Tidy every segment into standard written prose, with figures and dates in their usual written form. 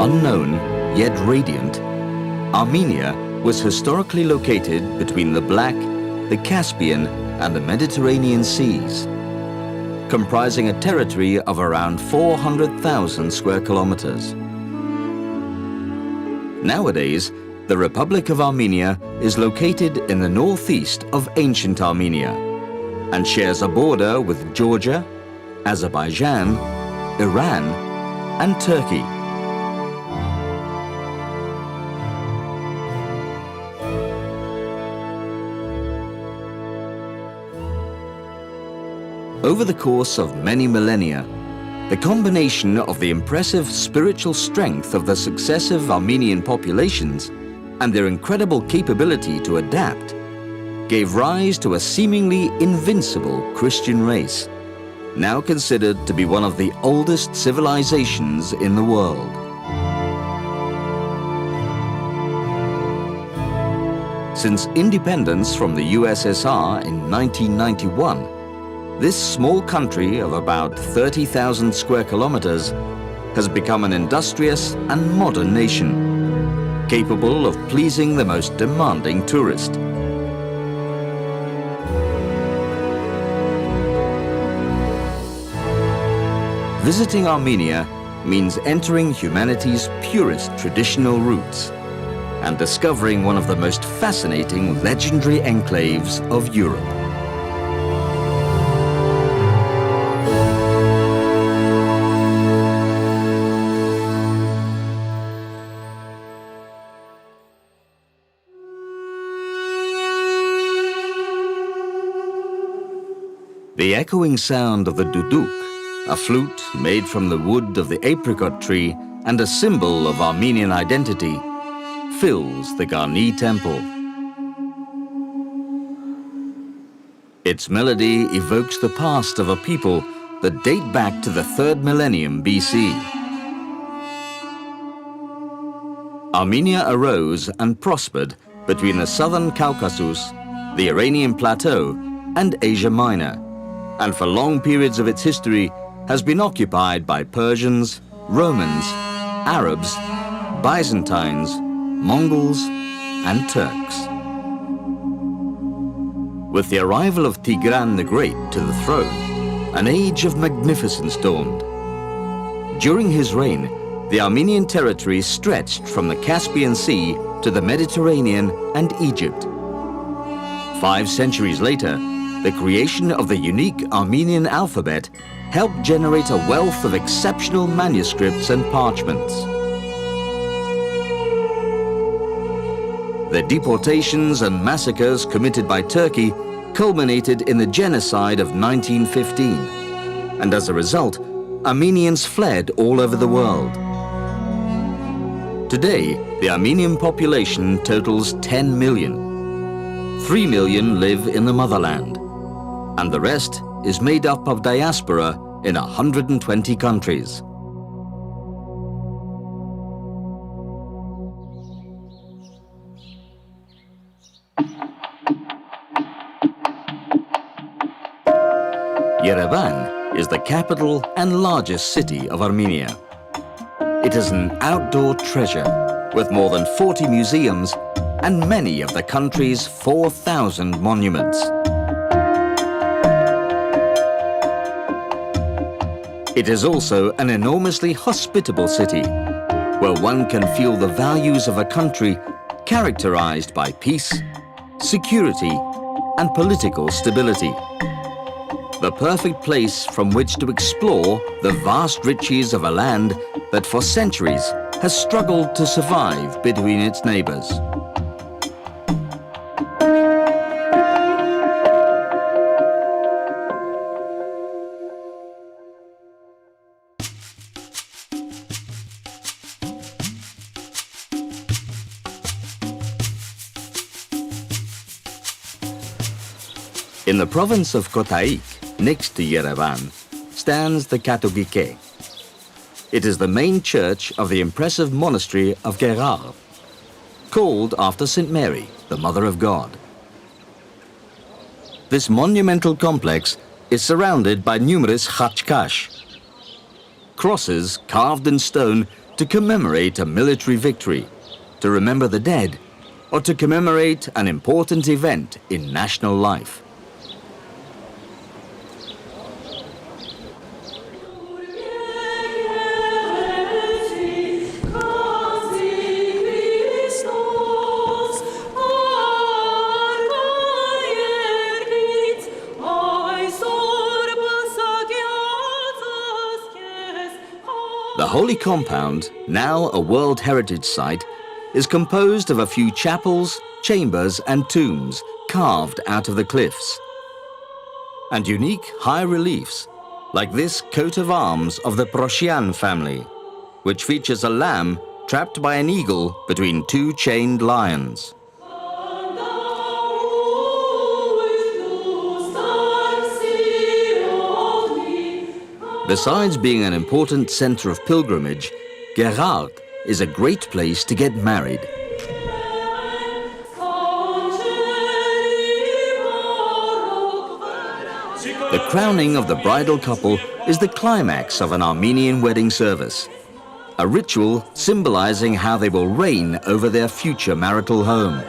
Unknown, yet radiant, Armenia was historically located between the Black, the Caspian, and the Mediterranean seas, comprising a territory of around 400,000 square kilometers. Nowadays, the Republic of Armenia is located in the northeast of ancient Armenia and shares a border with Georgia, Azerbaijan, Iran, and Turkey. Over the course of many millennia, the combination of the impressive spiritual strength of the successive Armenian populations and their incredible capability to adapt gave rise to a seemingly invincible Christian race, now considered to be one of the oldest civilizations in the world. Since independence from the USSR in 1991, this small country of about 30,000 square kilometers has become an industrious and modern nation, capable of pleasing the most demanding tourist. Visiting Armenia means entering humanity's purest traditional roots and discovering one of the most fascinating legendary enclaves of Europe. The echoing sound of the duduk, a flute made from the wood of the apricot tree and a symbol of Armenian identity, fills the Garnier Temple. Its melody evokes the past of a people that date back to the 3rd millennium BC. Armenia arose and prospered between the southern Caucasus, the Iranian Plateau, and Asia Minor, and for long periods of its history has been occupied by Persians, Romans, Arabs, Byzantines, Mongols, and Turks. With the arrival of Tigran the Great to the throne, an age of magnificence dawned. During his reign, the Armenian territory stretched from the Caspian Sea to the Mediterranean and Egypt. 5 centuries later, the creation of the unique Armenian alphabet helped generate a wealth of exceptional manuscripts and parchments. The deportations and massacres committed by Turkey culminated in the genocide of 1915, and as a result, Armenians fled all over the world. Today, the Armenian population totals 10 million. 3 million live in the motherland, and the rest is made up of diaspora in 120 countries. Yerevan is the capital and largest city of Armenia. It is an outdoor treasure with more than 40 museums and many of the country's 4,000 monuments. It is also an enormously hospitable city, where one can feel the values of a country characterized by peace, security, and political stability. The perfect place from which to explore the vast riches of a land that for centuries has struggled to survive between its neighbors. In the province of Kotaik, next to Yerevan, stands the Katogike. It is the main church of the impressive monastery of Ararat, called after St. Mary, the Mother of God. This monumental complex is surrounded by numerous khachkash, crosses carved in stone to commemorate a military victory, to remember the dead, or to commemorate an important event in national life. The Holy Compound, now a World Heritage Site, is composed of a few chapels, chambers and tombs carved out of the cliffs, and unique high reliefs like this coat of arms of the Proscian family, which features a lamb trapped by an eagle between two chained lions. Besides being an important center of pilgrimage, Ararat is a great place to get married. The crowning of the bridal couple is the climax of an Armenian wedding service, a ritual symbolizing how they will reign over their future marital home.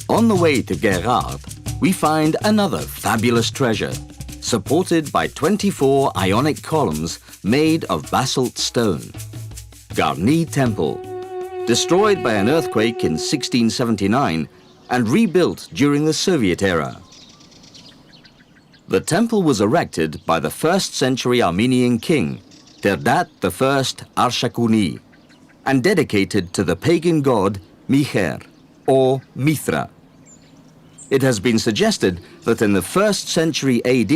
On the way to Ararat, we find another fabulous treasure, supported by 24 Ionic columns made of basalt stone. Garnier Temple, destroyed by an earthquake in 1679 and rebuilt during the Soviet era. The temple was erected by the 1st century Armenian king, Terdat I Arshakuni, and dedicated to the pagan god Miher, or Mithra. It has been suggested that in the 1st century AD,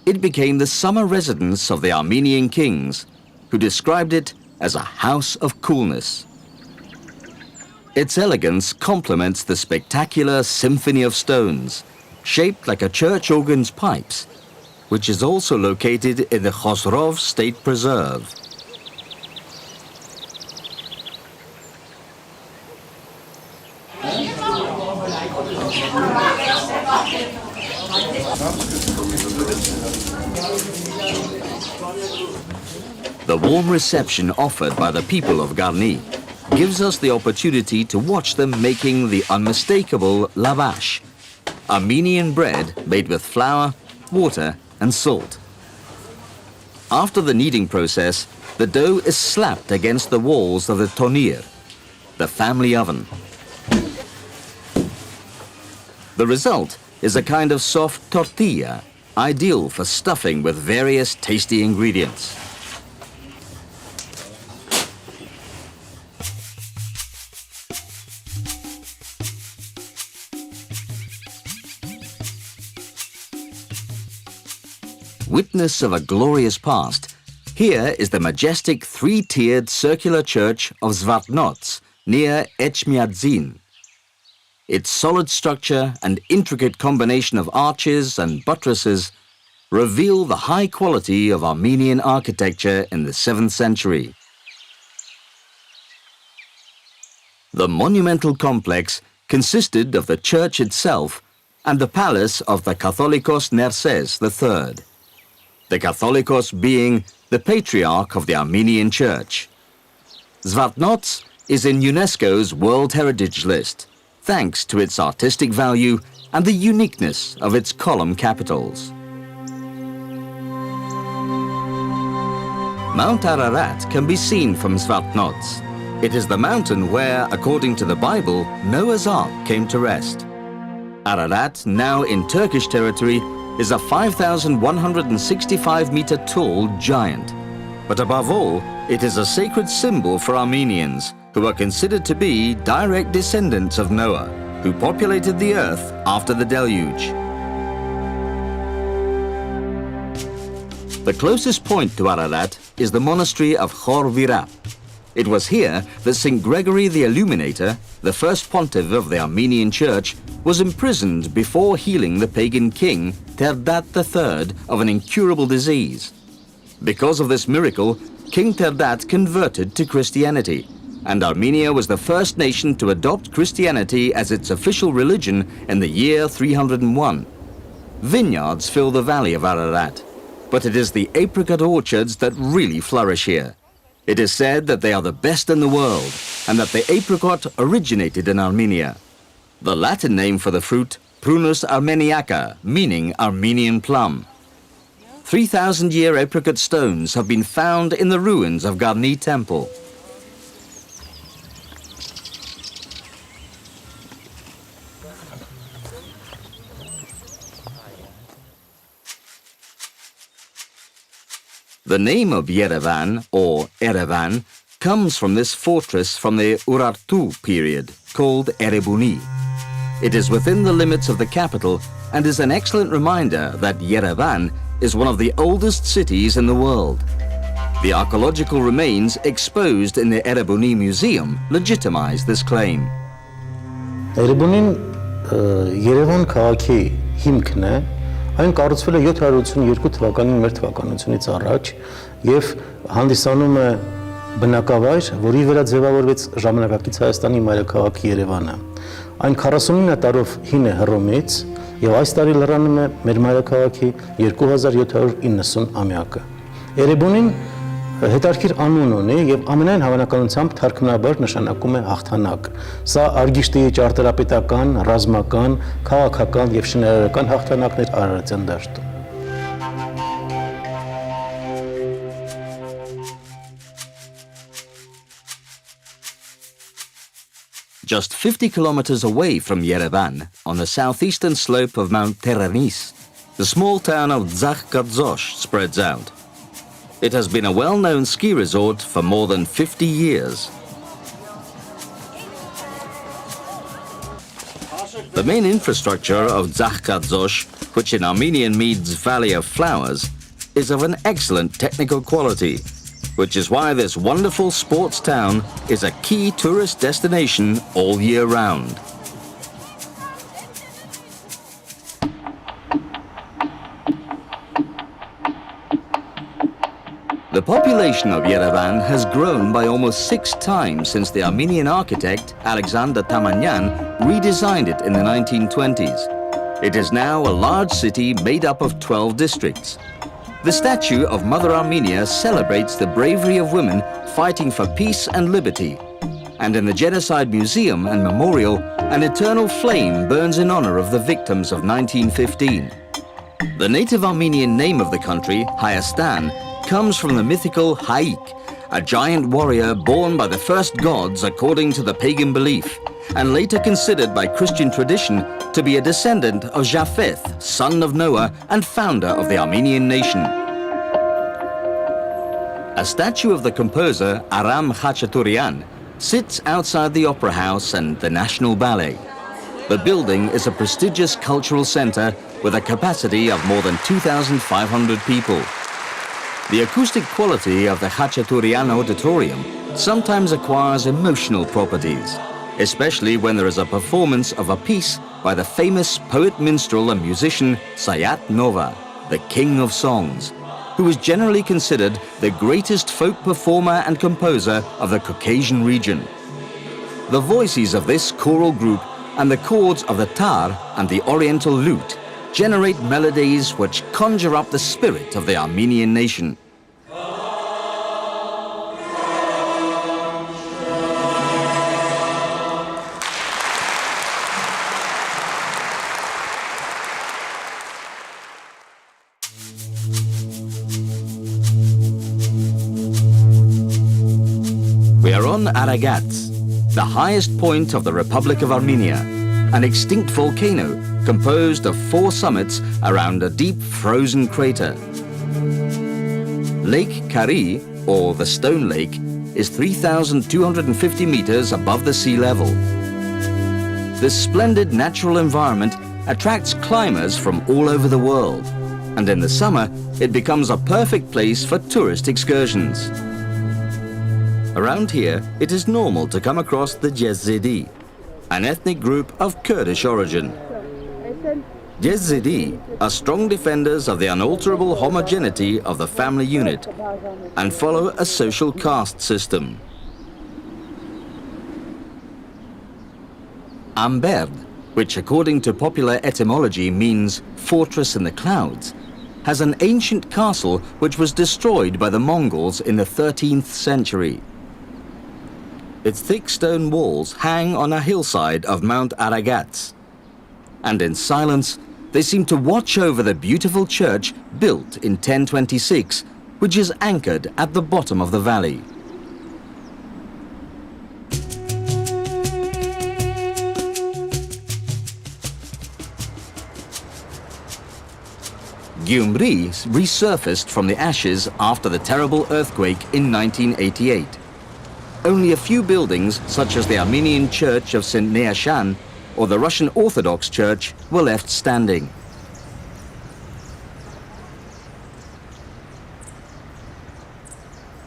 it became the summer residence of the Armenian kings, who described it as a house of coolness. Its elegance complements the spectacular symphony of stones, shaped like a church organ's pipes, which is also located in the Khosrov State Preserve. The warm reception offered by the people of Garnier gives us the opportunity to watch them making the unmistakable lavash, Armenian bread made with flour, water and salt. After the kneading process, the dough is slapped against the walls of the tonir, the family oven. The result is a kind of soft tortilla, ideal for stuffing with various tasty ingredients. Witness of a glorious past, here is the majestic three-tiered circular church of Zvartnots near Echmiadzin. Its solid structure and intricate combination of arches and buttresses reveal the high quality of Armenian architecture in the 7th century. The monumental complex consisted of the church itself and the palace of the Catholicos Nerses III, the Catholicos being the patriarch of the Armenian Church. Zvartnots is in UNESCO's World Heritage List, thanks to its artistic value and the uniqueness of its column capitals. Mount Ararat can be seen from Zvartnots. It is the mountain where, according to the Bible, Noah's Ark came to rest. Ararat, now in Turkish territory, is a 5,165-meter tall giant. But above all, it is a sacred symbol for Armenians, who are considered to be direct descendants of Noah, who populated the earth after the deluge. The closest point to Ararat is the Monastery of Horvirap. It was here that St. Gregory the Illuminator, the first pontiff of the Armenian Church, was imprisoned before healing the pagan king Terdat III of an incurable disease. Because of this miracle, King Terdat converted to Christianity, and Armenia was the first nation to adopt Christianity as its official religion in the year 301. Vineyards fill the valley of Ararat, but it is the apricot orchards that really flourish here. It is said that they are the best in the world, and that the apricot originated in Armenia. The Latin name for the fruit, Prunus armeniaca, meaning Armenian plum. 3,000-year apricot stones have been found in the ruins of Garnier Temple. The name of Yerevan, or Yerevan, comes from this fortress from the Urartu period, called Erebuni. It is within the limits of the capital and is an excellent reminder that Yerevan is one of the oldest cities in the world. The archaeological remains exposed in the Erebuni Museum legitimize this claim. Erebunin Yerevan քաղաքի հիմքն է, այն կառուցվել է 782 թվականին մեր թվականությունից առաջ եւ հանդիսանում է բնակավայր, որի վրա ձևավորվեց ժամանակակից Հայաստանի մայրաքաղաք Երևանը։ Այն 49 տարով հին է Հռոմից եւ այս տարի լրանում է մեր մայրաքաղաքի 2790 ամյակը։ Էրեբունին հետարքիր անուն ունի եւ ամենայն հավանականությամբ թարգմանաբար նշանակում է հաղթանակ։ Սա Արգիշտի ճարտարապետական, ռազմական, քաղաքական եւ շինարարական հաղթանակներ Արարատյան դաշտում։ Just 50 kilometers away from Yerevan, on the southeastern slope of Mount Teranis, the small town of Zakhkadzosh spreads out. It has been a well-known ski resort for more than 50 years. The main infrastructure of Zakhkadzosh, which in Armenian means Valley of Flowers, is of an excellent technical quality, which is why this wonderful sports town is a key tourist destination all year round. The population of Yerevan has grown by almost 6 times since the Armenian architect Alexander Tamanyan redesigned it in the 1920s. It is now a large city made up of 12 districts. The statue of Mother Armenia celebrates the bravery of women fighting for peace and liberty. And in the Genocide Museum and Memorial, an eternal flame burns in honor of the victims of 1915. The native Armenian name of the country, Hayastan, comes from the mythical Haik, a giant warrior born by the first gods according to the pagan belief, and later considered by Christian tradition to be a descendant of Japheth, son of Noah and founder of the Armenian nation. A statue of the composer Aram Khachaturian sits outside the Opera House and the National Ballet. The building is a prestigious cultural center with a capacity of more than 2,500 people. The acoustic quality of the Khachaturian auditorium sometimes acquires emotional properties, especially when there is a performance of a piece by the famous poet, minstrel and musician Sayat Nova, the king of songs, who is generally considered the greatest folk performer and composer of the Caucasian region. The voices of this choral group and the chords of the tar and the oriental lute generate melodies which conjure up the spirit of the Armenian nation. We are on Ararat, the highest point of the Republic of Armenia, an extinct volcano composed of 4 summits around a deep frozen crater. Lake Kari, or the Stone Lake, is 3,250 meters above the sea level. This splendid natural environment attracts climbers from all over the world, and in the summer it becomes a perfect place for tourist excursions. Around here, it is normal to come across the Yezidi, an ethnic group of Kurdish origin. Yezidi are strong defenders of the unalterable homogeneity of the family unit and follow a social caste system. Amberd, which according to popular etymology means fortress in the clouds, has an ancient castle which was destroyed by the Mongols in the 13th century. Its thick stone walls hang on a hillside of Mount Ararat, and in silence they seem to watch over the beautiful church built in 1026, which is anchored at the bottom of the valley. Gyumri resurfaced from the ashes after the terrible earthquake in 1988. Only a few buildings, such as the Armenian Church of St. Neashan or the Russian Orthodox Church, were left standing.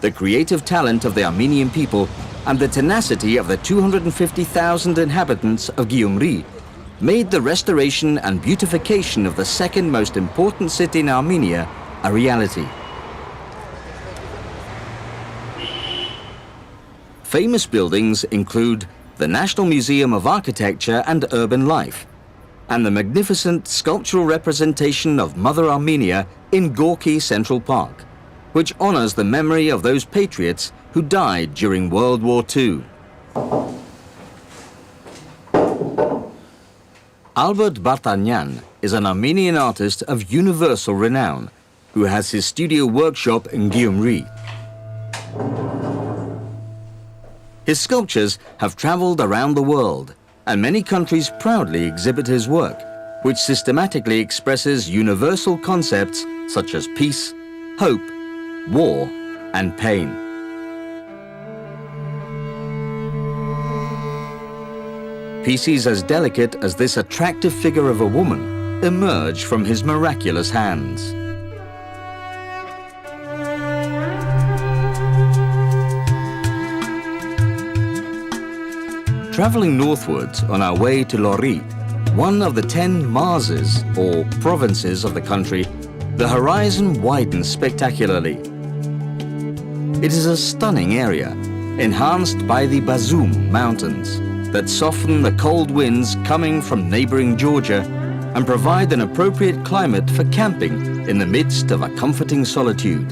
The creative talent of the Armenian people and the tenacity of the 250,000 inhabitants of Gyumri made the restoration and beautification of the second most important city in Armenia a reality. Famous buildings include the National Museum of Architecture and Urban Life, and the magnificent sculptural representation of Mother Armenia in Gorky Central Park, which honors the memory of those patriots who died during World War II. Albert Bartanyan is an Armenian artist of universal renown who has his studio workshop in Gyumri. His sculptures have traveled around the world, and many countries proudly exhibit his work, which systematically expresses universal concepts such as peace, hope, war, and pain. Pieces as delicate as this attractive figure of a woman emerge from his miraculous hands. Traveling northwards on our way to Lori, one of the 10 Marses, or provinces of the country, the horizon widens spectacularly. It is a stunning area, enhanced by the Bazum Mountains, that soften the cold winds coming from neighboring Georgia and provide an appropriate climate for camping in the midst of a comforting solitude.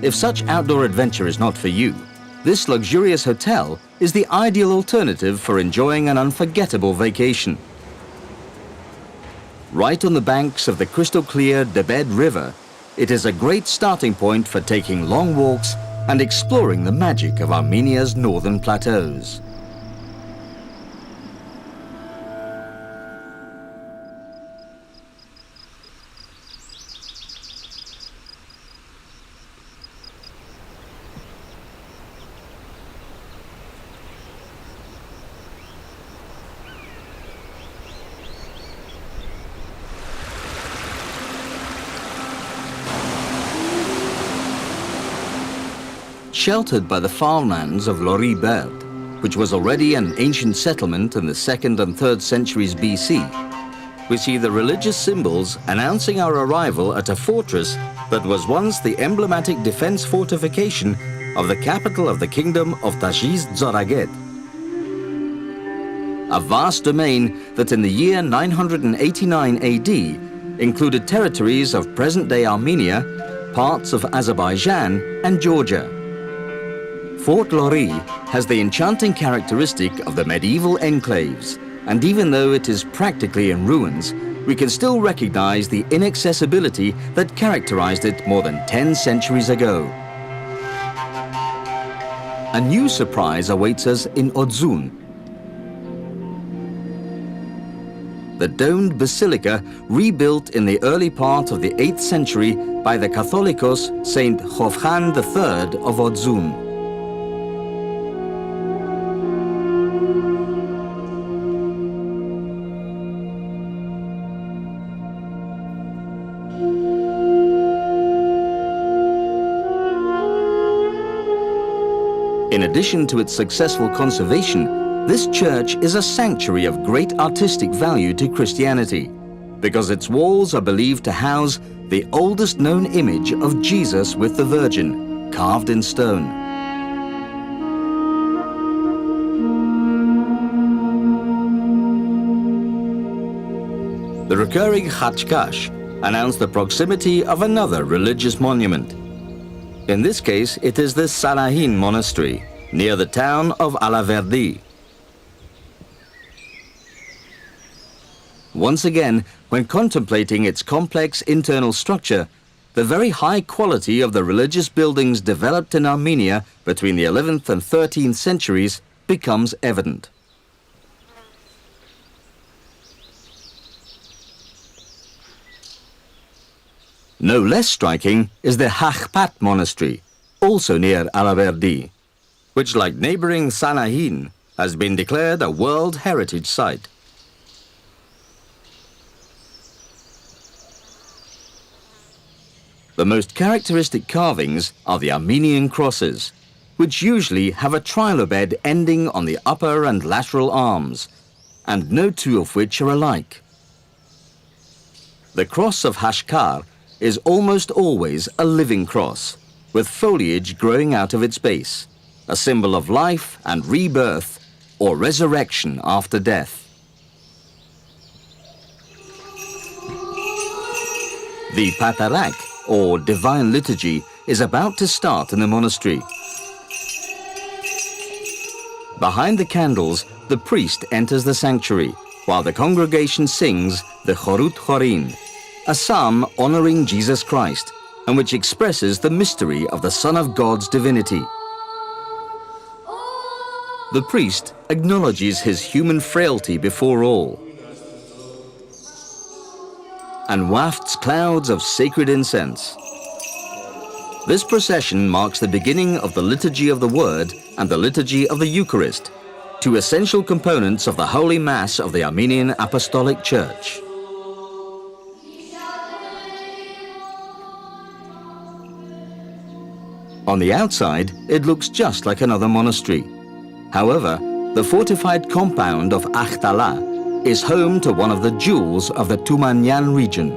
If such outdoor adventure is not for you, this luxurious hotel is the ideal alternative for enjoying an unforgettable vacation. Right on the banks of the crystal-clear Debed River, it is a great starting point for taking long walks and exploring the magic of Armenia's northern plateaus. Sheltered by the farmlands of Lori Berd, which was already an ancient settlement in the 2nd and 3rd centuries BC, we see the religious symbols announcing our arrival at a fortress that was once the emblematic defense fortification of the capital of the kingdom of Tajiz Zoraget. A vast domain that in the year 989 AD included territories of present-day Armenia, parts of Azerbaijan and Georgia. Fort Lori has the enchanting characteristic of the medieval enclaves, and even though it is practically in ruins, we can still recognize the inaccessibility that characterized it more than 10 centuries ago. A new surprise awaits us in Odzun. The domed basilica, rebuilt in the early part of the 8th century by the Catholicos Saint Hovhan III of Odzun. In addition to its successful conservation, this church is a sanctuary of great artistic value to Christianity, because its walls are believed to house the oldest known image of Jesus with the Virgin, carved in stone. The recurring Khachkash announced the proximity of another religious monument. In this case, it is the Sanahin Monastery, near the town of Alaverdi. Once again, when contemplating its complex internal structure, the very high quality of the religious buildings developed in Armenia between the 11th and 13th centuries becomes evident. No less striking is the Hakhpat Monastery, also near Alaverdi, which, like neighboring Sanahin, has been declared a World Heritage Site. The most characteristic carvings are the Armenian Crosses, which usually have a trilobed ending on the upper and lateral arms, and no two of which are alike. The cross of Hashkar is almost always a living cross, with foliage growing out of its base, a symbol of life and rebirth or resurrection after death. The Patarak, or Divine Liturgy, is about to start in the monastery. Behind the candles, the priest enters the sanctuary, while the congregation sings the Chorut Chorin, a psalm honoring Jesus Christ, and which expresses the mystery of the Son of God's divinity. The priest acknowledges his human frailty before all, and wafts clouds of sacred incense. This procession marks the beginning of the Liturgy of the Word and the Liturgy of the Eucharist, two essential components of the Holy Mass of the Armenian Apostolic Church. On the outside, it looks just like another monastery. However, the fortified compound of Akhtala is home to one of the jewels of the Tumanyan region.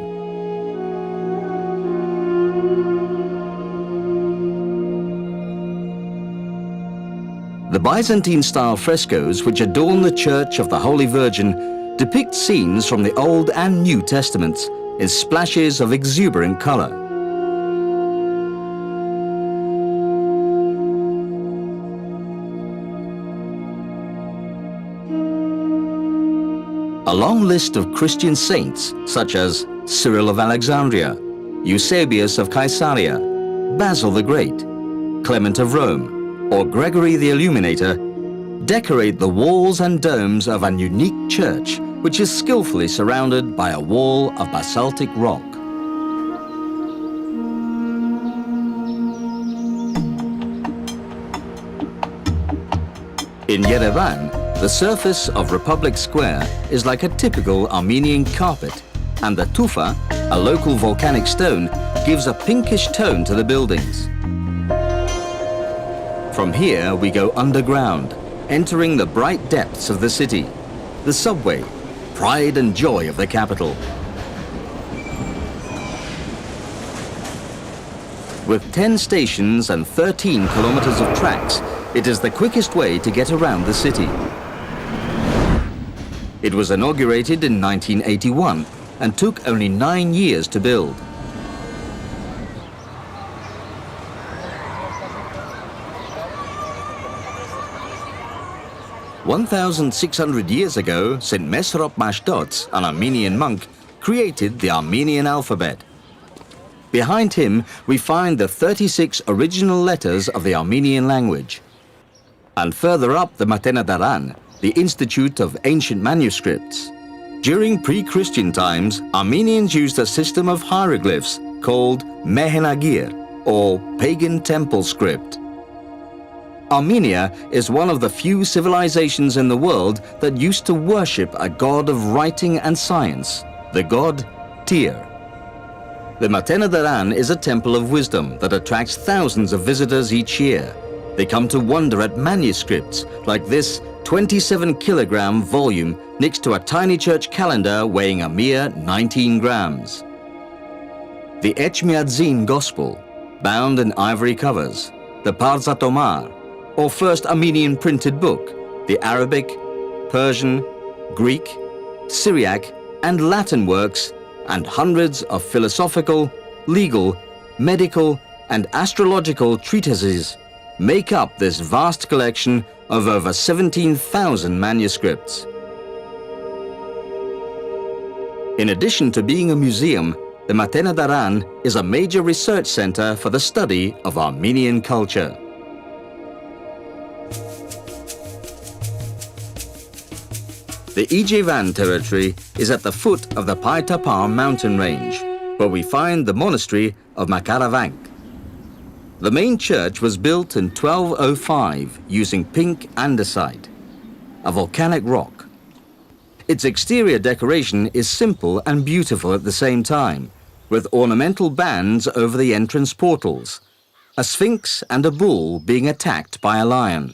The Byzantine-style frescoes which adorn the Church of the Holy Virgin depict scenes from the Old and New Testaments in splashes of exuberant color. A long list of Christian saints, such as Cyril of Alexandria, Eusebius of Caesarea, Basil the Great, Clement of Rome, or Gregory the Illuminator, decorate the walls and domes of an unique church which is skillfully surrounded by a wall of basaltic rock. In Yerevan, the surface of Republic Square is like a typical Armenian carpet, and the tufa, a local volcanic stone, gives a pinkish tone to the buildings. From here we go underground, entering the bright depths of the city, the subway, pride and joy of the capital. With 10 stations and 13 kilometers of tracks, it is the quickest way to get around the city. It was inaugurated in 1981 and took only 9 years to build. "1,600 years ago, St. Mesrop Mashtots, an Armenian monk, created the Armenian alphabet. Behind him, we find the 36 original letters of the Armenian language. And further up the Matenadaran, the Institute of Ancient Manuscripts. During pre-Christian times, Armenians used a system of hieroglyphs called Mehenagir, or pagan temple script. Armenia is one of the few civilizations in the world that used to worship a god of writing and science, the god Tyr. The Matenadaran is a temple of wisdom that attracts thousands of visitors each year. They come to wonder at manuscripts like this 27-kilogram volume next to a tiny church calendar weighing a mere 19 grams. The Echmiadzin Gospel, bound in ivory covers, the Parzatomar, or first Armenian printed book, the Arabic, Persian, Greek, Syriac, and Latin works, and hundreds of philosophical, legal, medical, and astrological treatises make up this vast collection of over 17,000 manuscripts. In addition to being a museum, the Matena Daran is a major research center for the study of Armenian culture. The Yerevan territory is at the foot of the Paitapar mountain range, where we find the monastery of Makaravank. The main church was built in 1205 using pink andesite, a volcanic rock. Its exterior decoration is simple and beautiful at the same time, with ornamental bands over the entrance portals, a sphinx and a bull being attacked by a lion.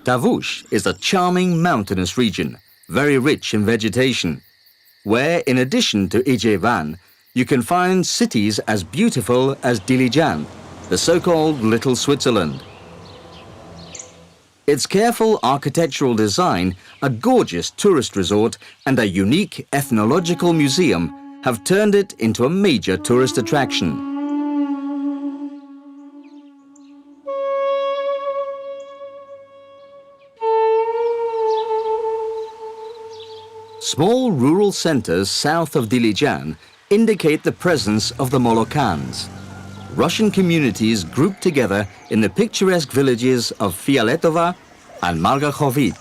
Tavush is a charming mountainous region, very rich in vegetation, where in addition to Yerevan, you can find cities as beautiful as Dilijan, the so-called Little Switzerland. Its careful architectural design, a gorgeous tourist resort, and a unique ethnological museum have turned it into a major tourist attraction. Small rural centers south of Dilijan indicate the presence of the Molokans, Russian communities grouped together in the picturesque villages of Fialetova and Margachovit.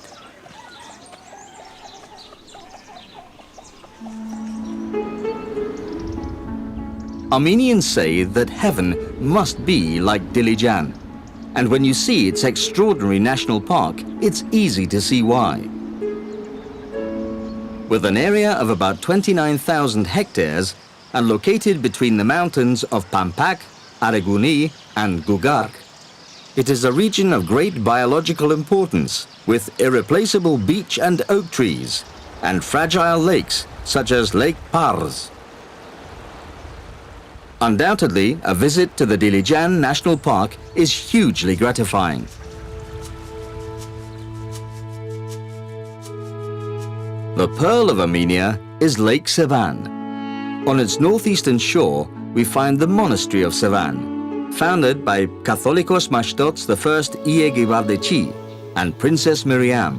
Armenians say that heaven must be like Dilijan, and when you see its extraordinary national park, it's easy to see why. With an area of about 29,000 hectares and located between the mountains of Pampak, Areguni and Gugark, it is a region of great biological importance with irreplaceable beech and oak trees and fragile lakes such as Lake Pars. Undoubtedly, a visit to the Dilijan National Park is hugely gratifying. The pearl of Armenia is Lake Savannah. On its northeastern shore, we find the Monastery of Savannah, founded by Catholicos Mashtots I Iegibardeci and Princess Miriam.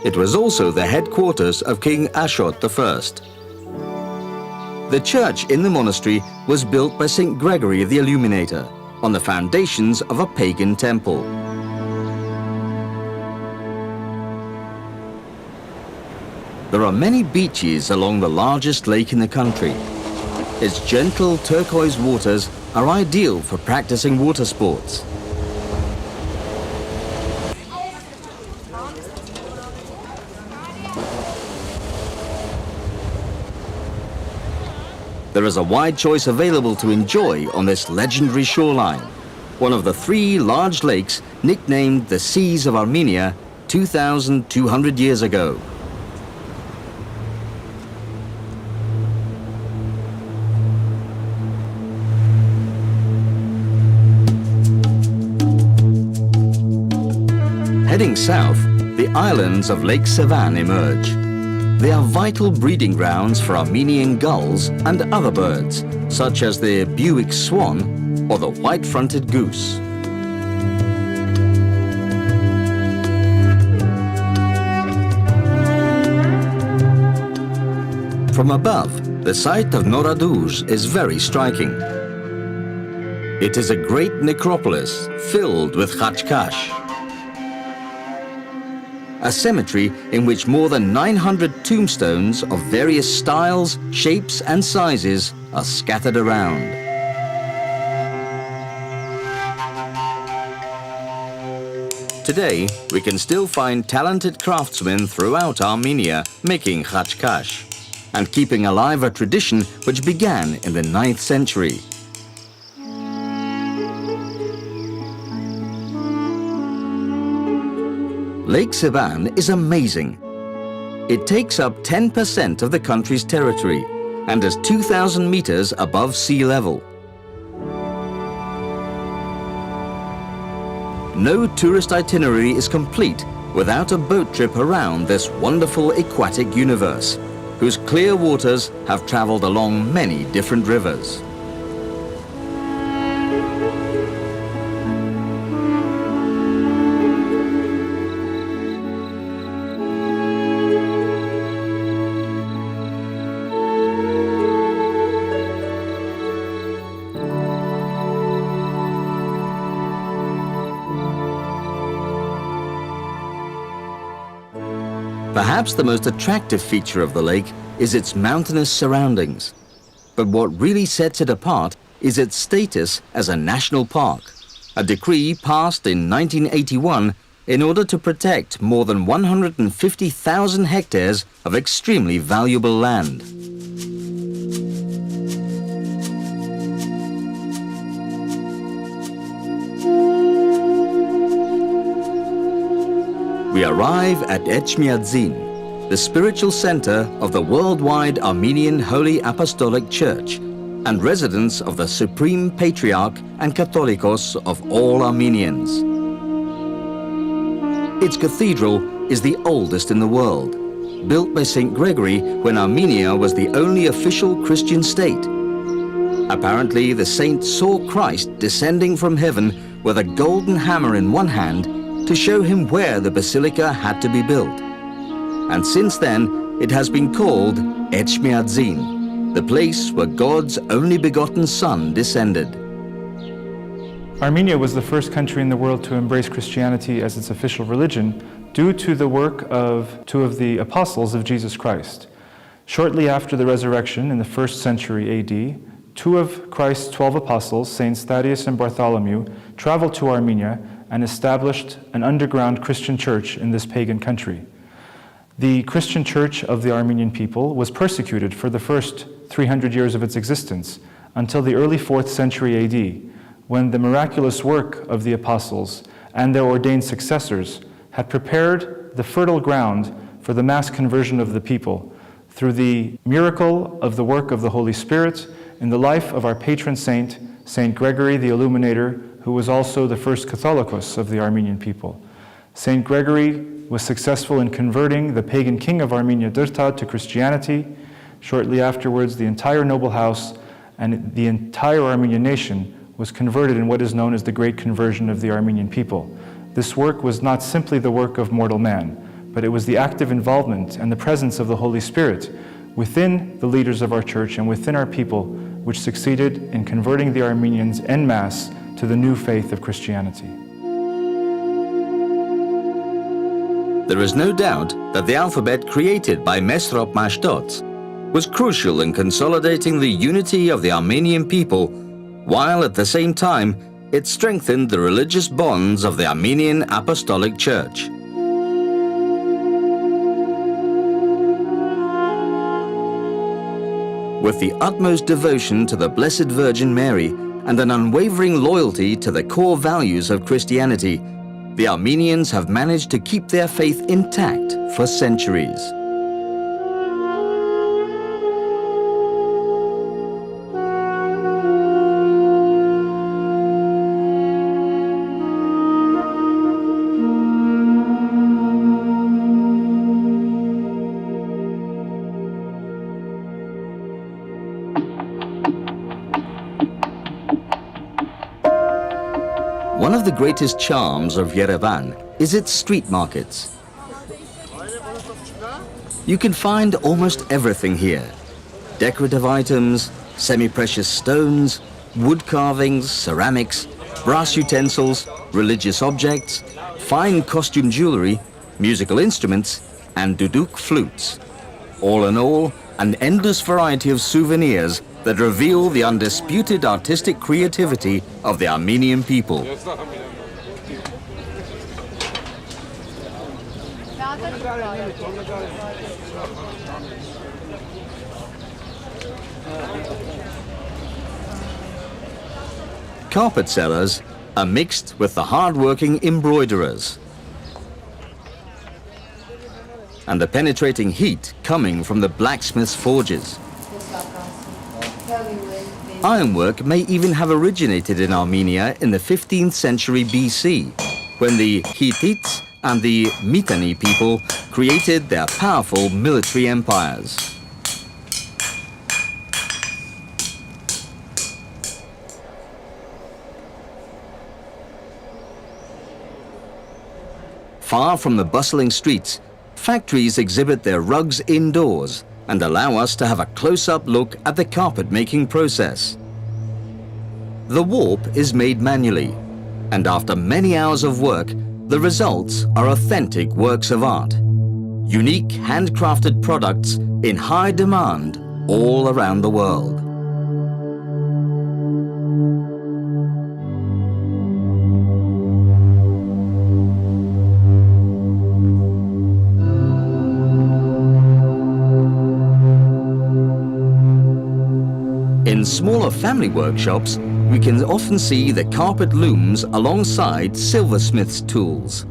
It was also the headquarters of King Ashot I. The church in the monastery was built by St. Gregory the Illuminator on the foundations of a pagan temple. There are many beaches along the largest lake in the country. Its gentle turquoise waters are ideal for practicing water sports. There is a wide choice available to enjoy on this legendary shoreline, one of the 3 large lakes nicknamed the Seas of Armenia 2,200 years ago. Heading south, the islands of Lake Savannah emerge. They are vital breeding grounds for Armenian gulls and other birds, such as the Buick swan or the white-fronted goose. From above, the site of Noraduj is very striking. It is a great necropolis filled with khachkash, a cemetery in which more than 900 tombstones of various styles, shapes and sizes are scattered around. Today, we can still find talented craftsmen throughout Armenia making khachkash and keeping alive a tradition which began in the 9th century. Lake Savannah is amazing. It takes up 10% of the country's territory and is 2,000 meters above sea level. no tourist itinerary is complete without a boat trip around this wonderful aquatic universe, whose clear waters have traveled along many different rivers. Perhaps the most attractive feature of the lake is its mountainous surroundings. But what really sets it apart is its status as a national park, a decree passed in 1981 in order to protect more than 150,000 hectares of extremely valuable land. We arrive at Etchmiadzin, the spiritual center of the worldwide Armenian Holy Apostolic Church and residence of the Supreme Patriarch and Catholicos of all Armenians. Its cathedral is the oldest in the world, built by St. Gregory when Armenia was the only official Christian state. Apparently, the saint saw Christ descending from heaven with a golden hammer in one hand to show him where the basilica had to be built. And since then, it has been called Etchmiadzin, the place where God's only begotten Son descended. Armenia was the first country in the world to embrace Christianity as its official religion due to the work of two of the apostles of Jesus Christ. Shortly after the resurrection in the 1st century AD, two of Christ's 12 apostles, Saints Thaddeus and Bartholomew, traveled to Armenia and established an underground Christian church in this pagan country. The Christian church of the Armenian people was persecuted for the first 300 years of its existence until the early 4th century AD, when the miraculous work of the apostles and their ordained successors had prepared the fertile ground for the mass conversion of the people through the miracle of the work of the Holy Spirit in the life of our patron saint, Saint Gregory the Illuminator, who was also the first Catholicos of the Armenian people. Saint Gregory was successful in converting the pagan king of Armenia, Dırta, to Christianity. Shortly afterwards, the entire noble house and the entire Armenian nation was converted in what is known as the Great Conversion of the Armenian people. This work was not simply the work of mortal man, but it was the active involvement and the presence of the Holy Spirit within the leaders of our church and within our people, which succeeded in converting the Armenians en masse to the new faith of Christianity. There is no doubt that the alphabet created by Mesrop Mashtots was crucial in consolidating the unity of the Armenian people, while at the same time it strengthened the religious bonds of the Armenian Apostolic Church. With the utmost devotion to the Blessed Virgin Mary and an unwavering loyalty to the core values of Christianity, the Armenians have managed to keep their faith intact for centuries. One of the greatest charms of Yerevan is its street markets. You can find almost everything here. Decorative items, semi-precious stones, wood carvings, ceramics, brass utensils, religious objects, fine costume jewelry, musical instruments, and duduk flutes. All in all, an endless variety of souvenirs that reveal the undisputed artistic creativity of the Armenian people. Carpet sellers are mixed with the hard-working embroiderers, and the penetrating heat coming from the blacksmith's forges. Ironwork may even have originated in Armenia in the 15th century BC, when the Hittites and the Mitanni people created their powerful military empires. Far from the bustling streets, factories exhibit their rugs indoors and allow us to have a close-up look at the carpet-making process. The warp is made manually, and after many hours of work, the results are authentic works of art. Unique handcrafted products in high demand all around the world. In smaller family workshops, we can often see the carpet looms alongside silversmiths' tools.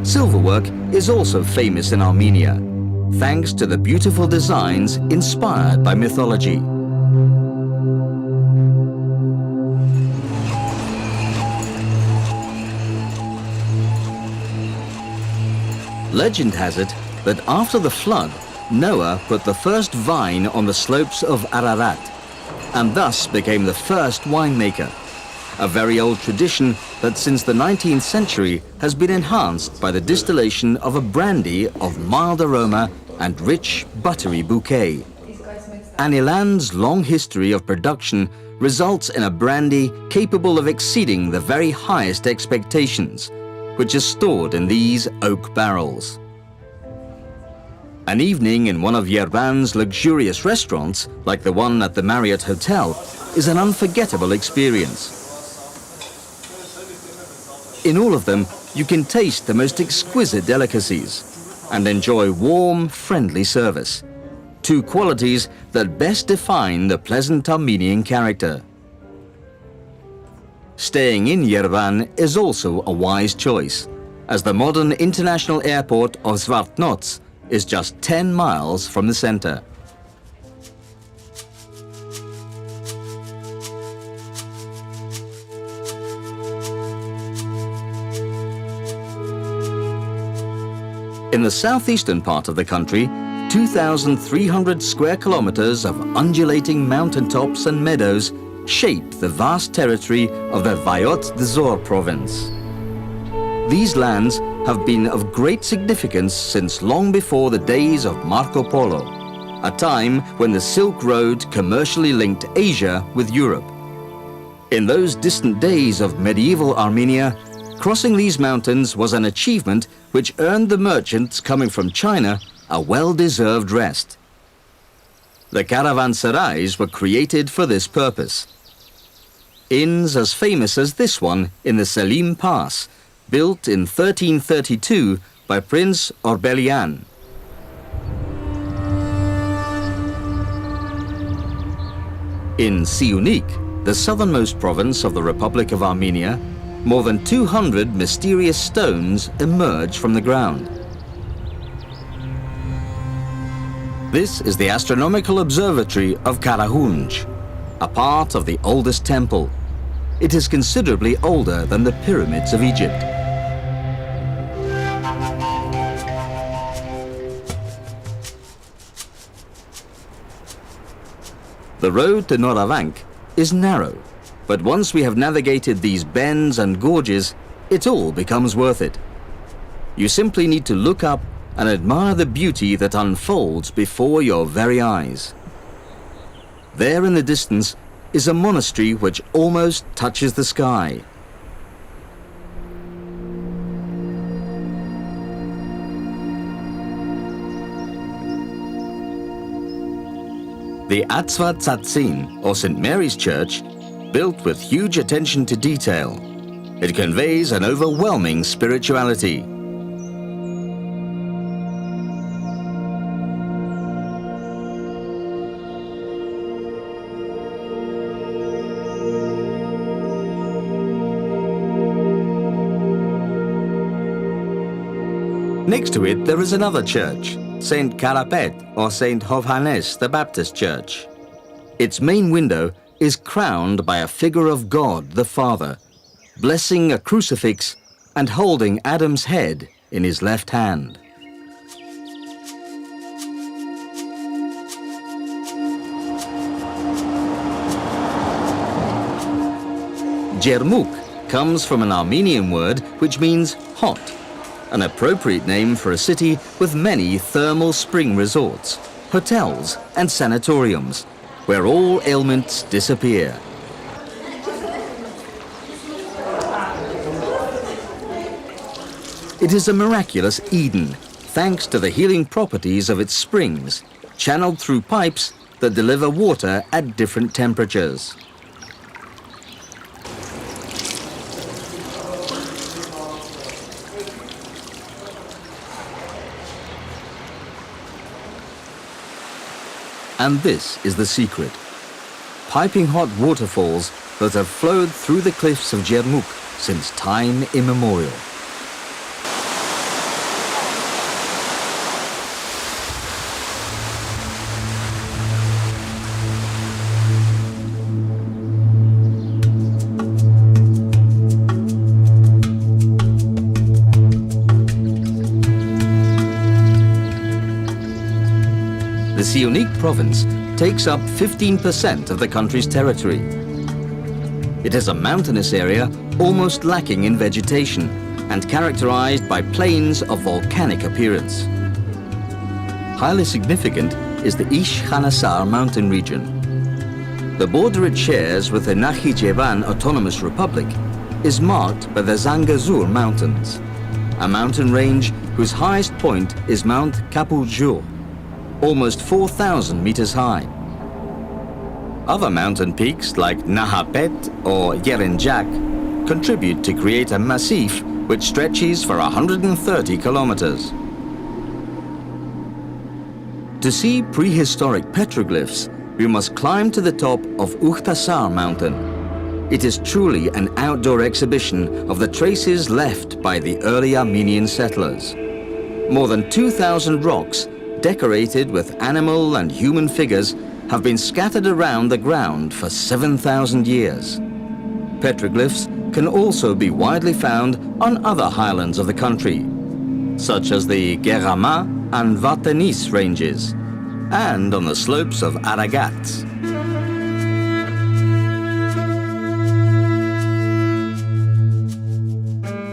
Silverwork is also famous in Armenia, thanks to the beautiful designs inspired by mythology. Legend has it that after the flood, Noah put the first vine on the slopes of Ararat, and thus became the first winemaker, a very old tradition that since the 19th century has been enhanced by the distillation of a brandy of mild aroma and rich buttery bouquet. An eland's long history of production results in a brandy capable of exceeding the very highest expectations, which is stored in these oak barrels. An evening in one of Yerevan's luxurious restaurants, like the one at the Marriott Hotel, is an unforgettable experience. In all of them, you can taste the most exquisite delicacies and enjoy warm, friendly service, two qualities that best define the pleasant Armenian character. Staying in Yerevan is also a wise choice, as the modern international airport of Zvartnots is just 10 miles from the center. In the southeastern part of the country, 2,300 square kilometers of undulating mountaintops and meadows shape the vast territory of the Vayot Dzor province. These lands have been of great significance since long before the days of Marco Polo, a time when the Silk Road commercially linked Asia with Europe. In those distant days of medieval Armenia, crossing these mountains was an achievement which earned the merchants coming from China a well-deserved rest. The caravanserais were created for this purpose. Inns as famous as this one in the Selim Pass, built in 1332 by Prince Orbelian. In Siunik, the southernmost province of the Republic of Armenia, more than 200 mysterious stones emerge from the ground. This is the astronomical observatory of Karahunj, a part of the oldest temple. It is considerably older than the pyramids of Egypt. The road to Noravank is narrow, but once we have navigated these bends and gorges, it all becomes worth it. You simply need to look up and admire the beauty that unfolds before your very eyes. There in the distance is a monastery which almost touches the sky. The Atzva Tzatzin, or St. Mary's Church, built with huge attention to detail. It conveys an overwhelming spirituality. Next to it, there is another church, St. Calapet or St. Hovhannes the Baptist Church. Its main window is crowned by a figure of God the Father, blessing a crucifix and holding Adam's head in his left hand. Jermuk comes from an Armenian word which means hot, an appropriate name for a city with many thermal spring resorts, hotels and sanatoriums, where all ailments disappear. It is a miraculous Eden, thanks to the healing properties of its springs, channeled through pipes that deliver water at different temperatures. And this is the secret. Piping hot waterfalls that have flowed through the cliffs of Jermuk since time immemorial. The Siunik province takes up 15% of the country's territory. It is a mountainous area almost lacking in vegetation and characterized by plains of volcanic appearance. Highly significant is the Ishanasaar mountain region. The border it shares with the Nakhichevan Autonomous Republic is marked by the Zangezur Mountains, a mountain range whose highest point is Mount Kapujur, almost 4,000 meters high. Other mountain peaks like Nahapet or Yerenjak contribute to create a massif which stretches for 130 kilometers. To see prehistoric petroglyphs, we must climb to the top of Ukhtasar mountain. It is truly an outdoor exhibition of the traces left by the early Armenian settlers. More than 2,000 rocks decorated with animal and human figures have been scattered around the ground for 7,000 years. Petroglyphs can also be widely found on other highlands of the country, such as the Gerama and Vartanis ranges, and on the slopes of Ararat.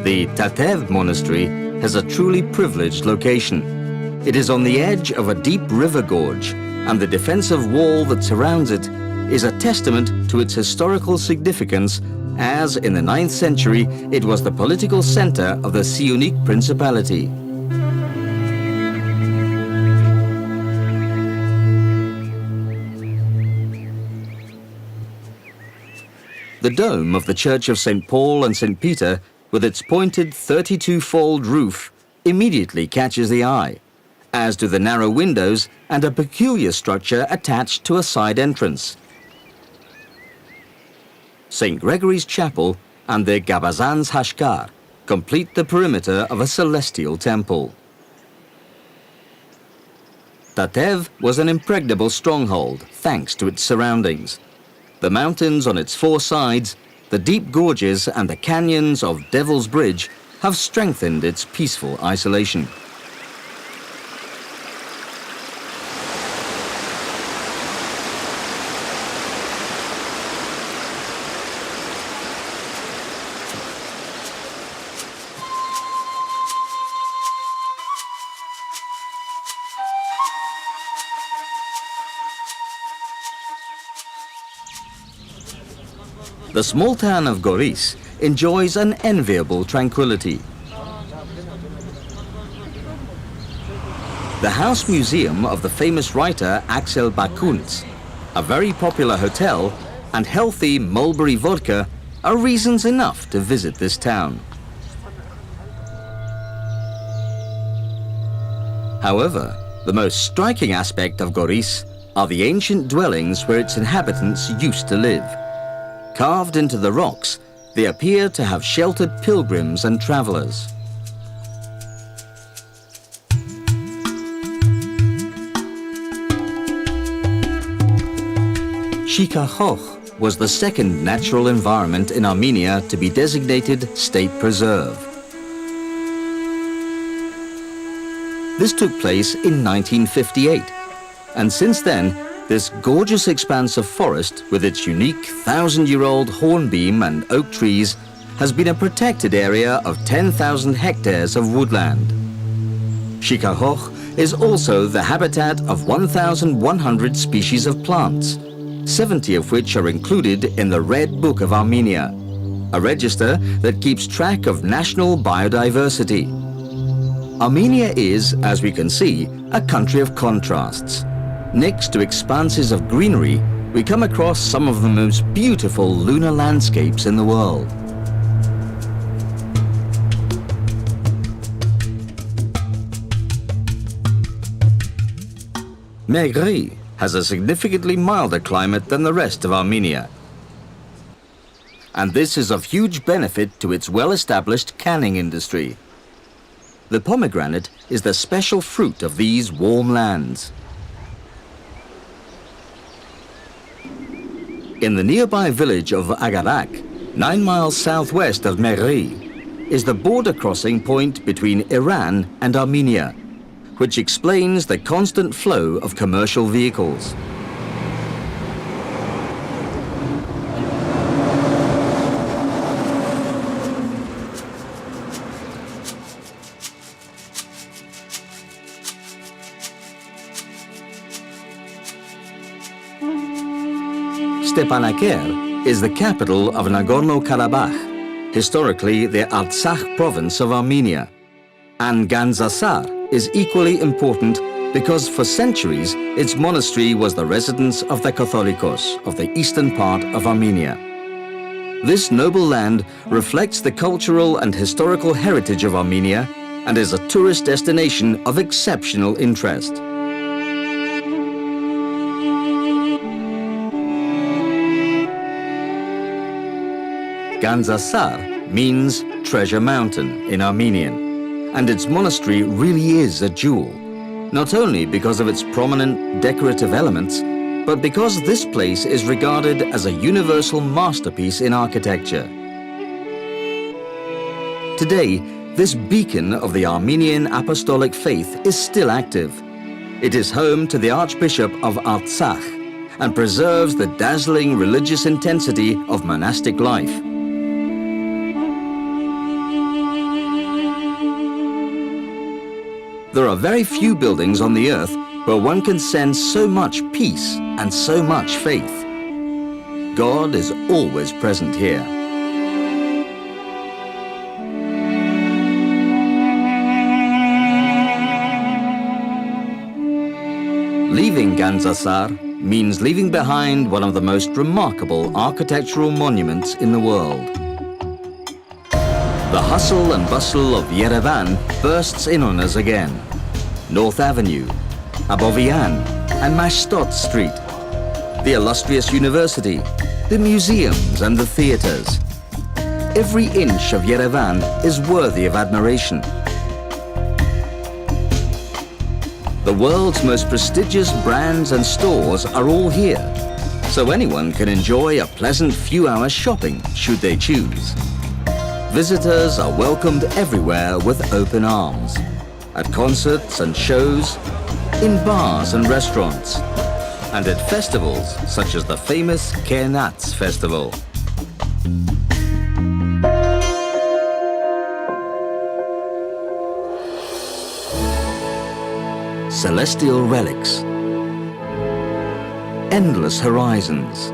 The Tatev Monastery has a truly privileged location. It is on the edge of a deep river gorge, and the defensive wall that surrounds it is a testament to its historical significance, as in the 9th century it was the political center of the Siunik Principality. The dome of the Church of St. Paul and St. Peter, with its pointed 32-fold roof, immediately catches the eye, as do the narrow windows and a peculiar structure attached to a side entrance. St. Gregory's Chapel and the Gabazans Hashkar complete the perimeter of a celestial temple. Tatev was an impregnable stronghold thanks to its surroundings. The mountains on its 4 sides, the deep gorges and the canyons of Devil's Bridge have strengthened its peaceful isolation. The small town of Goris enjoys an enviable tranquility. The House Museum of the famous writer Axel Bakuntz, a very popular hotel, and healthy mulberry vodka are reasons enough to visit this town. However, the most striking aspect of Goris are the ancient dwellings where its inhabitants used to live. Carved into the rocks, they appear to have sheltered pilgrims and travelers. Shikahoch was the second natural environment in Armenia to be designated state preserve. This took place in 1958, and since then, this gorgeous expanse of forest with its unique 1,000-year-old hornbeam and oak trees has been a protected area of 10,000 hectares of woodland. Shikahoch is also the habitat of 1,100 species of plants, 70 of which are included in the Red Book of Armenia, a register that keeps track of national biodiversity. Armenia is, as we can see, a country of contrasts. Next to expanses of greenery, we come across some of the most beautiful lunar landscapes in the world. Megri has a significantly milder climate than the rest of Armenia. And this is of huge benefit to its well-established canning industry. The pomegranate is the special fruit of these warm lands. In the nearby village of Ararat, 9 miles southwest of Megri, is the border crossing point between Iran and Armenia, which explains the constant flow of commercial vehicles. Stepanakert is the capital of Nagorno-Karabakh, historically the Artsakh province of Armenia. And Gandzasar is equally important because for centuries its monastery was the residence of the Catholicos of the eastern part of Armenia. This noble land reflects the cultural and historical heritage of Armenia and is a tourist destination of exceptional interest. Gandzasar means treasure mountain in Armenian, and its monastery really is a jewel, not only because of its prominent decorative elements, but because this place is regarded as a universal masterpiece in architecture. Today, this beacon of the Armenian Apostolic faith is still active. It is home to the Archbishop of Artsakh and preserves the dazzling religious intensity of monastic life. There are very few buildings on the earth where one can sense so much peace and so much faith. God is always present here. Leaving Gandzasar means leaving behind one of the most remarkable architectural monuments in the world. The hustle and bustle of Yerevan bursts in on us again. North Avenue, Abovian and Mashtot Street, the illustrious university, the museums and the theatres. Every inch of Yerevan is worthy of admiration. The world's most prestigious brands and stores are all here, so anyone can enjoy a pleasant few hours shopping should they choose. Visitors are welcomed everywhere with open arms, at concerts and shows, in bars and restaurants, and at festivals such as the famous Kernats Festival. Celestial relics, endless horizons,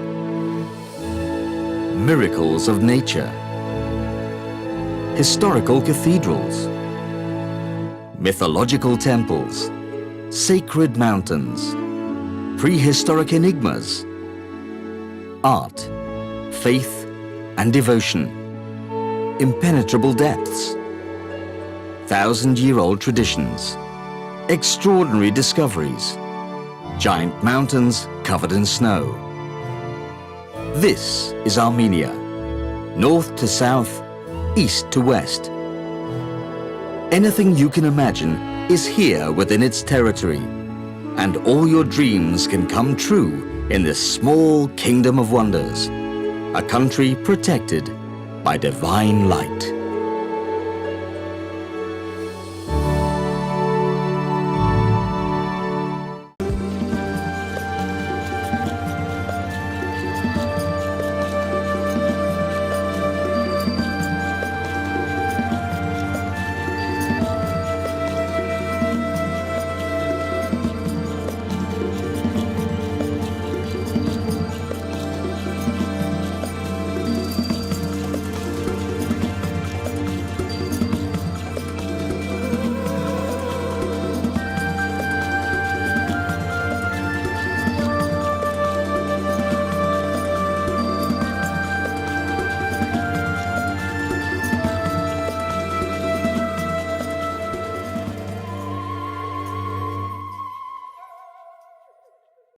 miracles of nature, historical cathedrals, mythological temples, sacred mountains, prehistoric enigmas, art, faith and devotion, impenetrable depths, 1,000-year-old traditions, extraordinary discoveries, giant mountains covered in snow. This is Armenia, north to south, east to west. Anything you can imagine is here within its territory, and all your dreams can come true in this small kingdom of wonders, a country protected by divine light.